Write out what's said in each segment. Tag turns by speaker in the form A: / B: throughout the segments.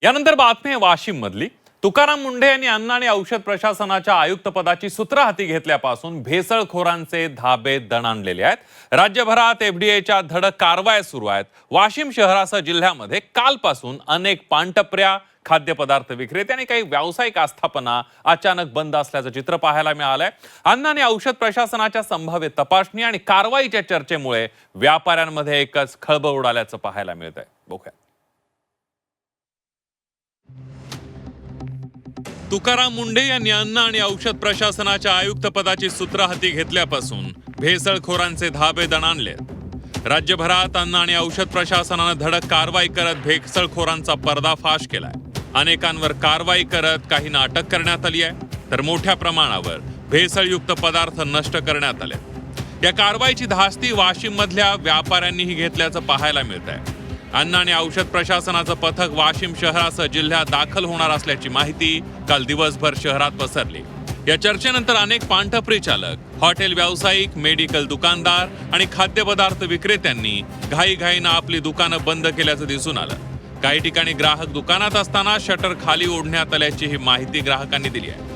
A: यानंतर बातमी आहे वाशिम मधली। तुकाराम मुंढे यांनी अन्न आणि औषध प्रशासनाच्या आयुक्तपदाची सूत्र हाती घेतल्यापासून भेसळखोरांचे धाबे दणाणलेले आहेत। राज्यभरात एफडीएच्या धडक कारवाया सुरू आहेत। वाशिम शहरासह जिल्ह्यामध्ये कालपासून अनेक पानटपऱ्या, खाद्यपदार्थ विक्रेते आणि काही व्यावसायिक आस्थापना अचानक बंद असल्याचं चित्र पाहायला मिळालंय। अन्न आणि औषध प्रशासनाच्या संभाव्य तपासणी आणि कारवाईच्या चर्चेमुळे व्यापाऱ्यांमध्ये एकच खळबळ उडाल्याचं पाहायला मिळतंय। बघूया। तुकाराम मुंढे यांनी अन्न आणि औषध प्रशासनाच्या आयुक्तपदाची सूत्र हाती घेतल्यापासून भेसळखोरांचे धाबे दणाणले। राज्यभरात अन्न आणि औषध प्रशासनाने धडक कारवाई करत भेसळखोरांचा पर्दाफाश केलाय। अनेकांवर कारवाई करत काहींना अटक करण्यात आली आहे, तर मोठ्या प्रमाणावर भेसळयुक्त पदार्थ नष्ट करण्यात आले। या कारवाईची धास्ती वाशिम मधल्या व्यापाऱ्यांनीही घेतल्याचं पाहायला मिळत आहे। अन्न आणि औषध प्रशासनाचं पथक वाशिम शहरासह जिल्ह्यात दाखल होणार असल्याची माहिती काल दिवसभर शहरात पसरली। या चर्चेनंतर अनेक पानटपरी चालक, हॉटेल व्यावसायिक, मेडिकल दुकानदार आणि खाद्यपदार्थ विक्रेत्यांनी घाईघाईनं आपली दुकानं बंद केल्याचं दिसून आलं। काही ठिकाणी ग्राहक दुकानात असताना शटर खाली ओढण्यात आल्याची ही माहिती ग्राहकांनी दिली आहे।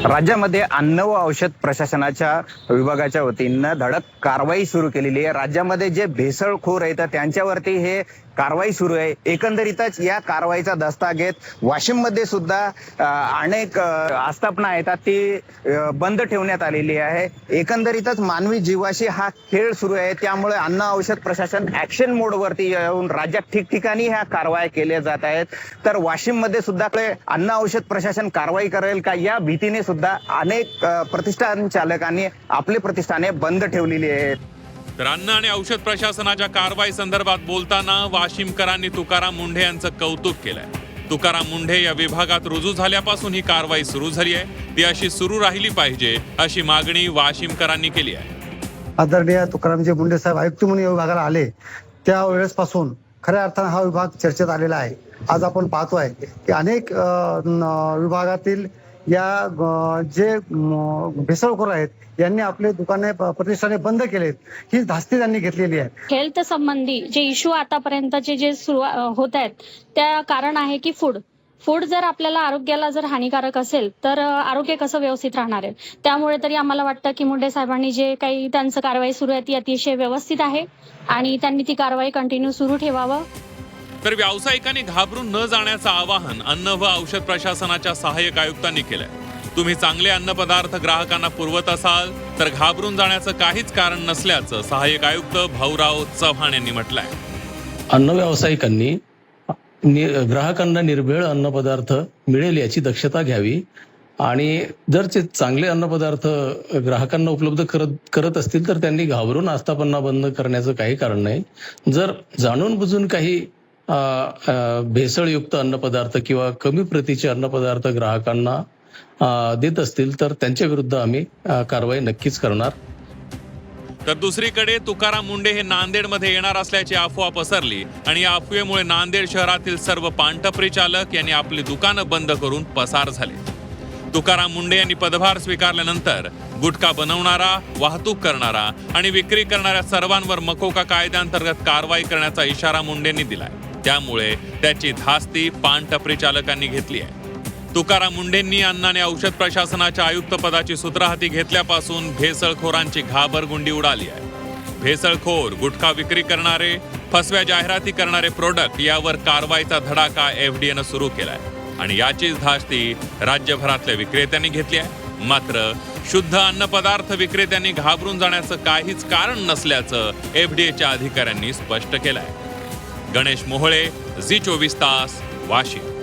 B: राज्यामध्ये अन्न व औषध प्रशासनाच्या विभागाच्या वतीनं धडक कारवाई सुरू केलेली आहे। राज्यामध्ये जे भेसळखोर आहेत त्यांच्यावरती हे कारवाई सुरू आहे। एकंदरीतच या कारवाईचा दस्ता घेत वाशिम मध्ये सुद्धा अनेक आस्थापना आहेत ती बंद ठेवण्यात आलेली आहे। एकंदरीतच मानवी जीवाशी हा खेळ सुरू आहे, त्यामुळे अन्न औषध प्रशासन ऍक्शन मोड वरती येऊन राज्यात ठिकठिकाणी ह्या कारवाया केल्या जात आहेत। तर वाशिम मध्ये सुद्धा अन्न औषध प्रशासन कारवाई करेल का या भीतीने सुद्धा अनेक प्रतिष्ठान चालकांनी आपले प्रतिष्ठाने बंद ठेवलेली आहेत।
A: तर अन्न आणि औषध प्रशासनाच्या कारवाई संदर्भात बोलताना वाशिमकरांनी तुकाराम मुंढे यांचं कौतुक केलंय। तुकाराम मुंढे या विभागात रुजू झाल्यापासून ही कारवाई सुरू झाली आहे, ती अशी सुरू राहिली पाहिजे अशी मागणी वाशिमकरांनी केली आहे।
C: आदरणीय तुकारामजी मुंढे साहेब आयुक्त म्हणून या विभागाला आले त्या वेळेसपासून खऱ्या अर्थाने हा विभाग चर्चेत आलेला आहे। आज आपण पाहतोय की अनेक विभागातील या जे भेसळखोर आहेत यांनी आपले दुकाने, प्रतिष्ठाने बंद केलेत, ही धास्ती त्यांनी घेतलेली आहे।
D: हेल्थ संबंधी जे इश्यू आतापर्यंतचे जे सुरू होत आहेत त्या कारण आहे की फूड जर आपल्याला आरोग्याला जर हानिकारक असेल तर आरोग्य कसं व्यवस्थित राहणार आहे। त्यामुळे तरी आम्हाला वाटतं की मुंढे साहेबांनी जे काही त्यांचं कारवाई सुरू आहे ती अतिशय व्यवस्थित आहे आणि त्यांनी ती कारवाई कंटिन्यू सुरू ठेवावं।
A: तर व्यावसायिकांनी घाबरून न जाण्याचं आवाहन अन्न व औषध प्रशासनाच्या सहाय्यक आयुक्तांनी केलंय। तुम्ही चांगले अन्नपदार्थ ग्राहकांना पुरवत असाल तर घाबरून जाण्याचं काहीच कारण नसल्याचं सहाय्यक आयुक्त भाऊराव चव्हाण यांनी म्हटलंय।
E: अन्न व्यावसायिकांनी ग्राहकांना निर्भेळ अन्नपदार्थ मिळेल याची दक्षता घ्यावी आणि जर ते चांगले अन्नपदार्थ ग्राहकांना उपलब्ध करत असतील तर त्यांनी घाबरून आस्थापना बंद करण्याचं काही कारण नाही। जर जाणून बुजून काही भेसळयुक्त अन्नपदार्थ किंवा कमी प्रतीचे अन्नपदार्थ ग्राहकांना देत असतील तर त्यांच्या विरुद्ध आम्ही कारवाई नक्कीच करणार।
A: तर दुसरीकडे तुकाराम मुंढे हे नांदेडमध्ये येणार असल्याची अफवा पसरली आणि या अफवेमुळे नांदेड शहरातील सर्व पानटपरी चालक यांनी आपली दुकानं बंद करून पसार झाले। तुकाराम मुंढे यांनी पदभार स्वीकारल्यानंतर गुटखा बनवणारा, वाहतूक करणारा आणि विक्री करणाऱ्या सर्वांवर मकोका कायद्याअंतर्गत कारवाई करण्याचा इशारा मुंढेंनी दिलाय। त्यामुळे त्याची धास्ती पानटपरी चालकांनी घेतली आहे। तुकाराम मुंढेंनी अन्न आणि औषध प्रशासनाच्या आयुक्तपदाची सूत्र हाती घेतल्यापासून भेसळखोरांची घाबरगुंडी उडाली आहे। भेसळखोर, गुटखा विक्री करणारे, फसव्या जाहिराती करणारे प्रोडक्ट यावर कारवाईचा धडाका एफडीएनं सुरू केलाय आणि याचीच धास्ती राज्यभरातल्या विक्रेत्यांनी घेतली आहे। मात्र शुद्ध अन्नपदार्थ विक्रेत्यांनी घाबरून जाण्याचं काहीच कारण नसल्याचं एफडीएच्या अधिकाऱ्यांनी स्पष्ट केलंय। गणेश मोहळे, झी 24 तास, वाशिम।